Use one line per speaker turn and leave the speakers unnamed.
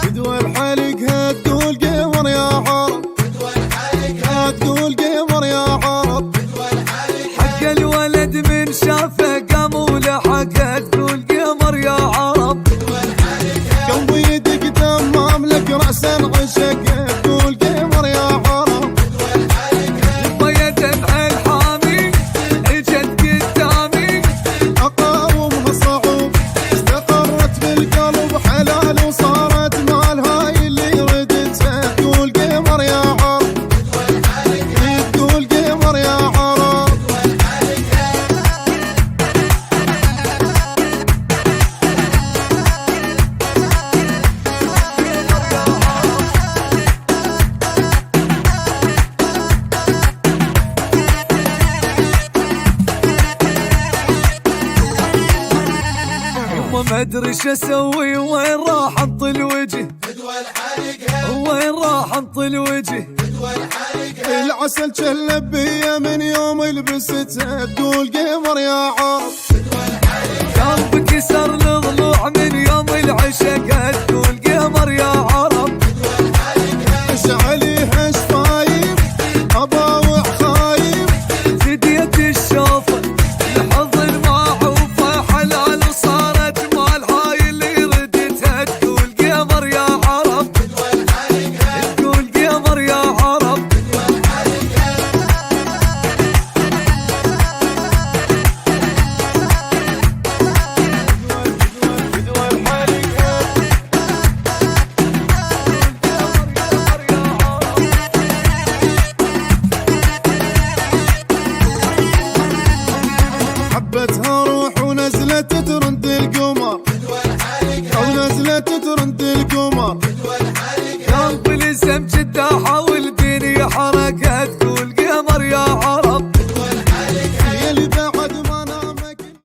فدوى الحلق هدوا القمر يا عرب، هدوا القمر يا عرب.
حق الولد من شافه قام ولحق هدوا القمر يا عرب.
قلبي يدق تمام لك راس العشق هدوا القمر يا عرب.
يبا دمع الحامي اجت قدامي،
اقاومها صعوب استقرت بالقلب حلال وصارت مال هاي اللي ردت هدوا القمر يا عرب، هدوا القمر يا عرب.
ما ادري شو اسوي، وين راح انطي الوجه، وين راح انطي الوجه.
العسل شلب بيا من يوم لبست هدوا القمر يا عرب.
قلبك كسر الضلوع من يوم العشق هدوا القمر يا عرب.
اش عليها شفايف اباوع خايف،
فديت الشوفه لحظ المعوفه حلال وصارت مال هاي اللي ردت هدوا القمر يا عرب، هدوا القمر يا عرب.
حبتها روح ونزلت ترند القمر، او نزلت ترند القمر.
قلبي لزم جده